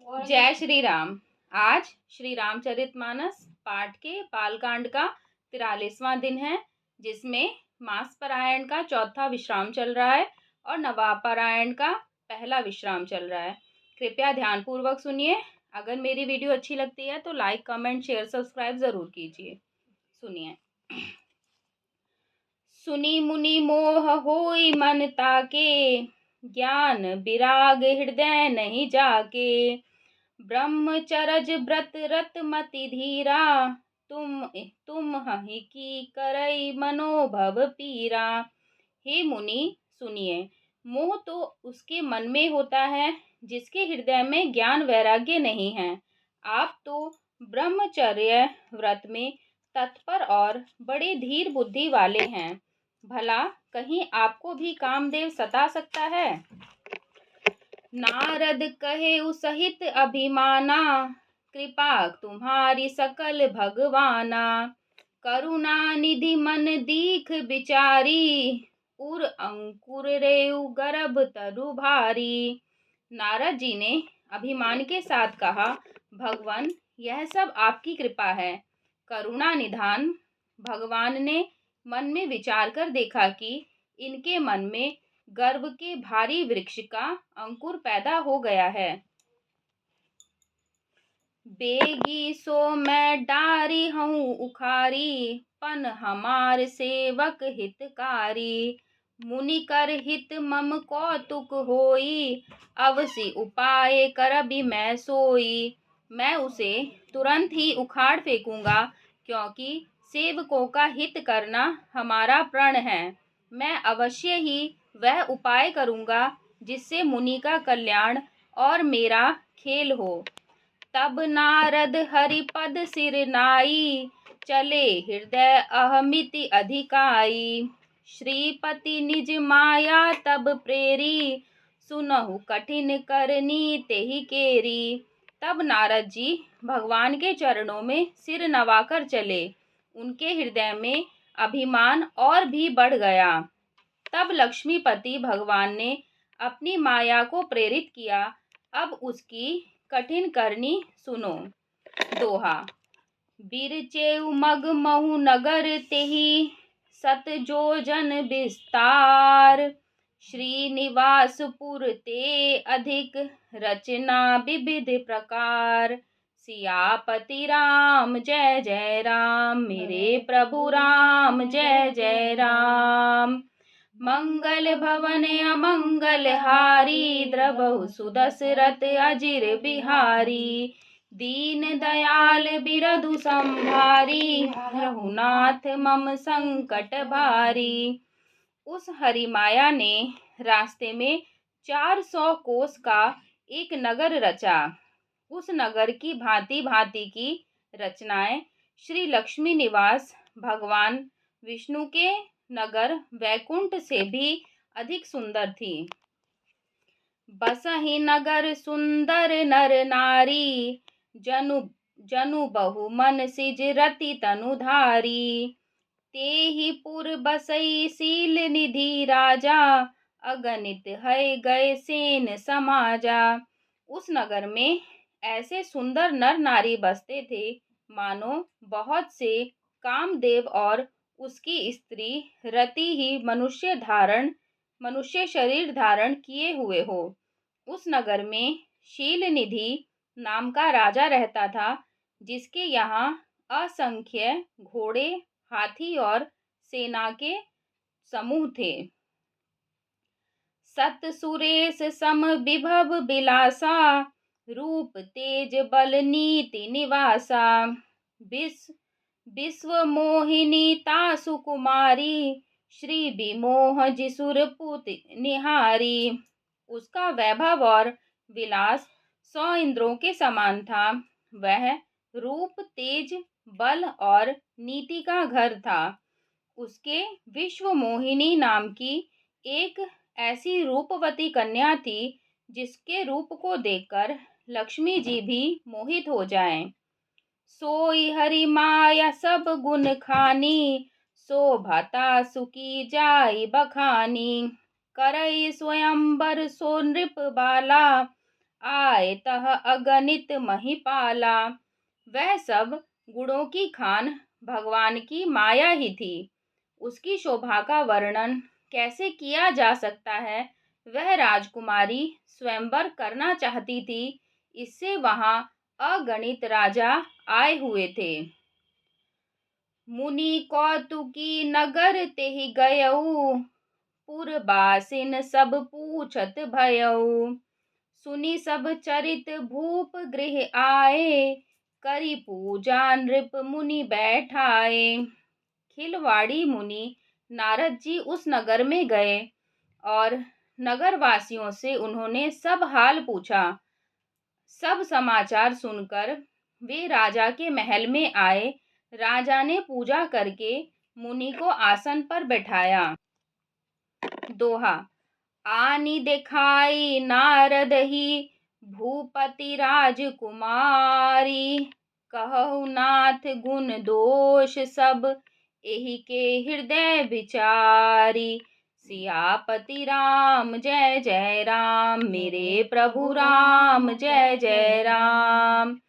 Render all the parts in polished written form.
जय श्री राम। आज श्री रामचरितमानस पाठ के बालकांड का 43वां दिन है, जिसमें मास पारायण का चौथा विश्राम चल रहा है और नवाब पारायण का पहला विश्राम चल रहा है। कृपया ध्यानपूर्वक सुनिए। अगर मेरी वीडियो अच्छी लगती है तो लाइक, कमेंट, शेयर, सब्सक्राइब जरूर कीजिए। सुनिए। सुनी मुनि मोह होई मन ताके, ज्ञान विराग हृदय नहीं जाके। ब्रह्मचरज व्रत रत मति धीरा, तुम हहि की करई मनोभव पीरा। हे मुनि सुनिए, मोह तो उसके मन में होता है जिसके हृदय में ज्ञान वैराग्य नहीं है। आप तो ब्रह्मचर्य व्रत में तत्पर और बड़े धीर बुद्धि वाले हैं। भला कहीं आपको भी कामदेव सता सकता है? नारद कहे सहित अभिमाना, कृपा तुम्हारी सकल भगवाना। करुणा निधि मन दीख बिचारी, उर अंकुर रेउ गर्भ तरु भारी। नारद जी ने अभिमान के साथ कहा, भगवान यह सब आपकी कृपा है। करुणा निधान भगवान ने मन में विचार कर देखा कि इनके मन में गर्भ के भारी वृक्ष का अंकुर पैदा हो गया है। बेगी सो मैं डारी हूँ उखारी, पन हमार सेवक हितकारी। मुनि कर हित मम कौतुक होई, अवसि उपाय करबि मैं सोई। मैं उसे तुरंत ही उखाड़ फेंकूंगा, क्योंकि सेवकों का हित करना हमारा प्रण है। मैं अवश्य ही वह उपाय करूंगा जिससे मुनि का कल्याण और मेरा खेल हो। तब नारद हरिपद सिर नाई, चले हृदय अहमिति अधिकाई। श्रीपति निज माया तब प्रेरी, सुनहु कठिन करनी तेहि केरी। तब नारद जी भगवान के चरणों में सिर नवाकर चले। उनके हृदय में अभिमान और भी बढ़ गया। तब लक्ष्मीपति भगवान ने अपनी माया को प्रेरित किया। अब उसकी कठिन करनी सुनो। दोहा। बिरचेउ मग महु नगर तेहि, सत जोजन विस्तार। श्रीनिवासपुर ते अधिक, रचना विविध प्रकार। सियापति राम जय जय राम, मेरे प्रभु राम जय जय राम। मंगल भवन अमंगल हारी, द्रवहु सुदशरथ अजिर बिहारी। दीन दयाल बिरधु संभारी, रघुनाथ मम संकट भारी। उस हरिमाया ने रास्ते में 400 कोस का एक नगर रचा। उस नगर की भांति भांति की रचनाएं श्री लक्ष्मी निवास भगवान विष्णु के नगर वैकुंठ से भी अधिक सुंदर थी। बसहि नगर सुंदर नर नारी, जनु बहु मन सिज रति तनुधारी। तेहि पुर बसई शील निधि राजा, अगणित है गए सेन समाजा। उस नगर में ऐसे सुंदर नर नारी बसते थे, मानो बहुत से कामदेव और उसकी स्त्री रति ही मनुष्य शरीर धारण किए हुए हो। उस नगर में शील निधि नाम का राजा रहता था, जिसके यहाँ असंख्य घोड़े, हाथी और सेना के समूह थे। सत सुरेश सम विभव बिलासा, रूप तेज बल नीति निवासा। विश्व मोहिनी तासु कुमारी, श्री विमोह जिसुर पुत निहारी। उसका वैभव और विलास 100 इंद्रों के समान था। वह रूप, तेज, बल और नीति का घर था। उसके विश्व मोहिनी नाम की एक ऐसी रूपवती कन्या थी, जिसके रूप को देखकर लक्ष्मी जी भी मोहित हो जाएं। सोई हरि माया सब गुण खानी, शोभता सुकी जाई बखानी। करई स्वयंवर सो नृप बाला, आए तह अगणित महिपाला। वह सब गुणों की खान भगवान की माया ही थी। उसकी शोभा का वर्णन कैसे किया जा सकता है। वह राजकुमारी स्वयंवर करना चाहती थी। इससे वहां अगणित राजा आए हुए थे। मुनि कौतुकी नगर तेहि गयऊ, पुरबासिन सब पूछत भयऊ। सुनि सब चरित भूप गृह आए, करी पूजा नृप मुनि बैठाए। खिलवाड़ी मुनि नारद जी उस नगर में गए और नगर वासियों से उन्होंने सब हाल पूछा। सब समाचार सुनकर वे राजा के महल में आए। राजा ने पूजा करके मुनि को आसन पर बैठाया। दोहा। आनी दिखाई नारद ही, भूपति राजकुमारी। कहु नाथ गुण दोष सब, एहि के हृदय विचारी। सियापति राम जय जय राम, मेरे प्रभु राम जय जय राम।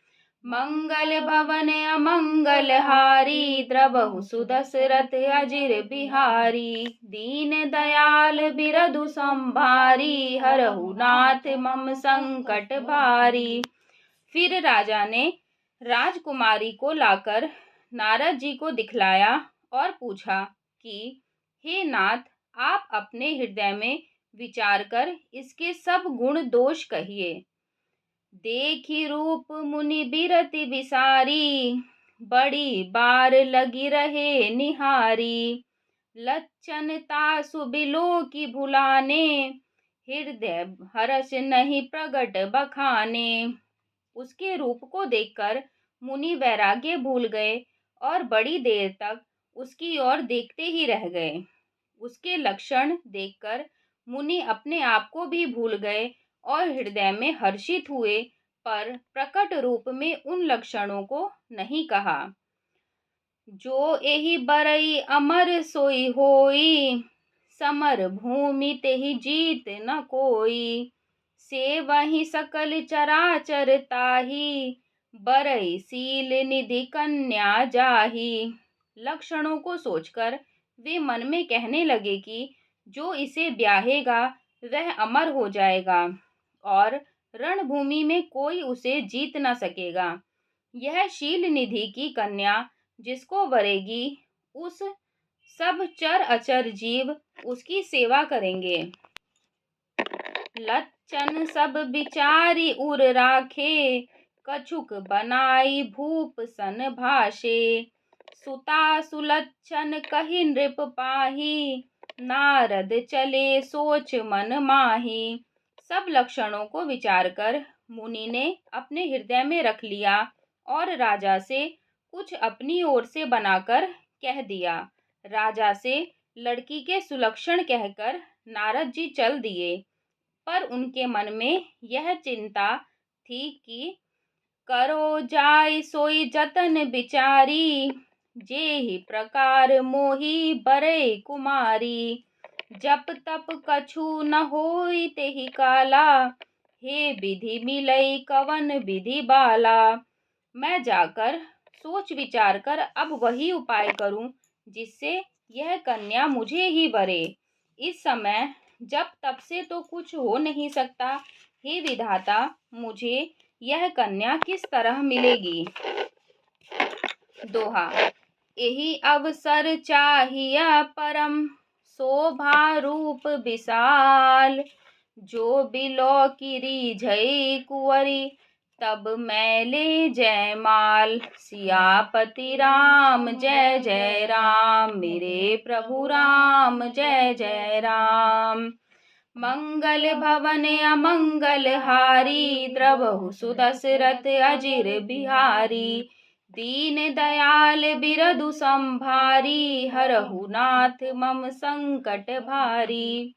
मंगल भवन अमंगल हारी, द्रवहु सुदशरथ अजिर बिहारी। दीन दयाल बिरधु संभारी, हरहु नाथ मम संकट भारी। फिर राजा ने राजकुमारी को लाकर नारद जी को दिखलाया और पूछा कि हे नाथ, आप अपने हृदय में विचार कर इसके सब गुण दोष कहिए। देखी रूप मुनि बिरति बिसारी, बड़ी बार लगी रहे निहारी। लच्छनता सुबिलो की भुलाने, हृदय हर्ष नहीं प्रगट बखाने। उसके रूप को देखकर मुनि वैराग्य भूल गए और बड़ी देर तक उसकी ओर देखते ही रह गए। उसके लक्षण देखकर मुनि अपने आप को भी भूल गए और हृदय में हर्षित हुए, पर प्रकट रूप में उन लक्षणों को नहीं कहा। जो एहि बरई अमर सोई होई, समर भूमि तेहि जीत न कोई। से वही सकल चराचर ताही, बरई सील निधि कन्या जाही। लक्षणों को सोचकर वे मन में कहने लगे कि जो इसे ब्याहेगा वह अमर हो जाएगा और रणभूमि में कोई उसे जीत न सकेगा। यह शील निधि की कन्या जिसको वरेगी, उस सब चर अचर जीव उसकी सेवा करेंगे। लच्छन सब विचारी उर राखे, कछुक बनाई भूप सन भाषे। सुता सुलक्षण कहि नृप पाही, नारद चले सोच मन माही। सब लक्षणों को विचार कर मुनि ने अपने हृदय में रख लिया और राजा से कुछ अपनी ओर से बनाकर कह दिया। राजा से लड़की के सुलक्षण कहकर नारद जी चल दिए, पर उनके मन में यह चिंता थी कि करो जाय सोई जतन बिचारी, जेहि प्रकार मोही बरै कुमारी। जप तप कछु न होई तेहि काला, हे विधि मिलई कवन विधि बाला। मैं जाकर सोच विचार कर अब वही उपाय करूं जिससे यह कन्या मुझे ही वरे। इस समय जब तब से तो कुछ हो नहीं सकता। हे विधाता, मुझे यह कन्या किस तरह मिलेगी। दोहा। एहि अवसर चाहिया परम, शोभा रूप विशाल। जो बिलो की रीझई कुंवरी, तब मैं ले जयमाल। सियापति राम जय जय राम, मेरे प्रभु राम जय जय राम। मंगल भवन अमंगल हारी, द्रवहु सुदशरथ अजिर बिहारी। दीन दयाल बिरधु संभारी, हरहु नाथ मम संकट भारी।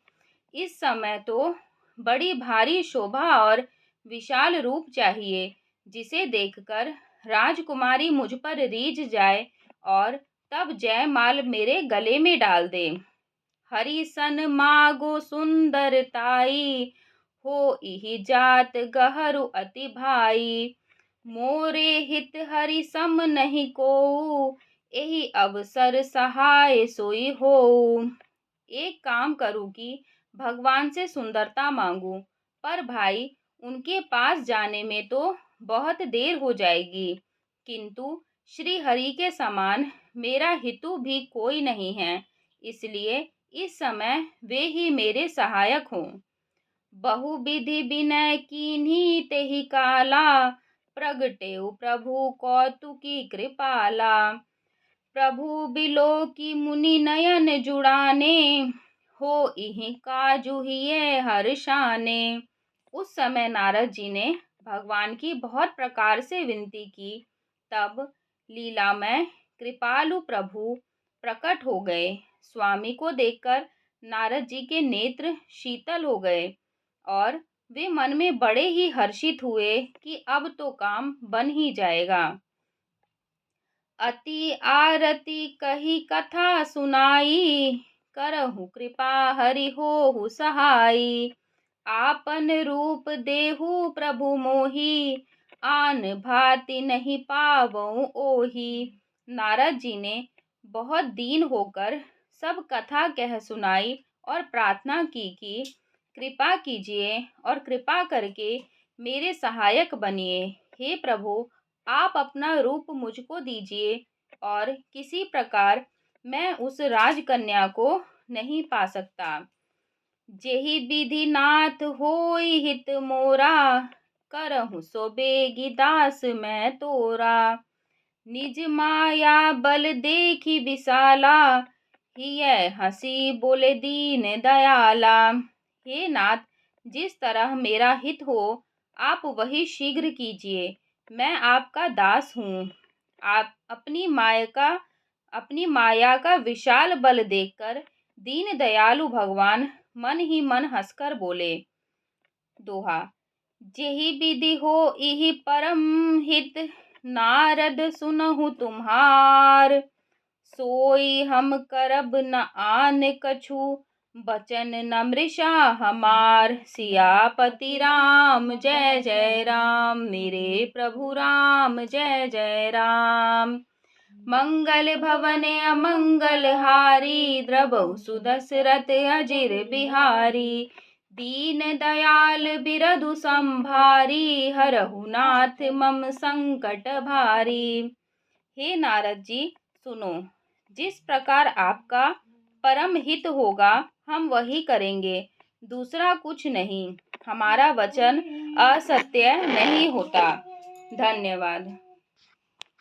इस समय तो बड़ी भारी शोभा और विशाल रूप चाहिए, जिसे देखकर राजकुमारी मुझ पर रीझ जाए और तब जयमाल मेरे गले में डाल दे। हरि सन मागो सुंदरताई, हो इहि जात गहरु अति भाई। मोरे हित हरि सम नहीं कोउ, एहि अवसर सहाय सोई होऊ। एक काम करूँ कि भगवान से सुंदरता मांगू, पर भाई उनके पास जाने में तो बहुत देर हो जाएगी। किंतु श्री हरि के समान मेरा हितु भी कोई नहीं है, इसलिए इस समय वे ही मेरे सहायक हों। बहुविधि विनय कीन्ही तेहि काला, प्रगटेउ प्रभु कौतुकी कृपाला। प्रभु बिलो की मुनि नयन जुड़ाने, हो इहि काजु हिये हर्षाने। उस समय नारद जी ने भगवान की बहुत प्रकार से विनती की। तब लीलामय कृपालु प्रभु प्रकट हो गए। स्वामी को देखकर नारद जी के नेत्र शीतल हो गए और वे मन में बड़े ही हर्षित हुए कि अब तो काम बन ही जाएगा। अति आरती कही कथा सुनाई, करहु कृपा हरि होहु सहाई। आपन रूप देहु प्रभु मोहि, आन भांति नहीं पावऊं ओहि। नारद जी ने बहुत दीन होकर सब कथा कह सुनाई और प्रार्थना की कि कृपा कीजिए और कृपा करके मेरे सहायक बनिए। हे प्रभु, आप अपना रूप मुझको दीजिए और किसी प्रकार मैं उस राजकन्या को नहीं पा सकता। जेहि विधि नाथ होई हित मोरा, करहु सो बेगी दास मैं तोरा। निज माया बल देखी विशाला, हिय हंसी बोले दीन दयाला। हे नाथ, जिस तरह मेरा हित हो आप वही शीघ्र कीजिए। मैं आपका दास हूँ। आप अपनी माया का विशाल बल देखकर दीन दयालु भगवान मन ही मन हंसकर बोले। दोहा। जेहि विधि हो इहि परम हित, नारद सुनहु तुम्हार। सोई हम करब न आन कछु, बचन न मृषा हमार। सियापति राम जय जय राम, मेरे प्रभु राम जय जय राम। मंगल भवन अमंगल हारी, द्रवहु सुदशरथ अजिर बिहारी। दीन दयाल बिरधु संभारी, हरहु नाथ मम संकट भारी। हे नारद जी, सुनो, जिस प्रकार आपका परम हित होगा हम वही करेंगे, दूसरा कुछ नहीं। हमारा वचन असत्य नहीं होता। धन्यवाद।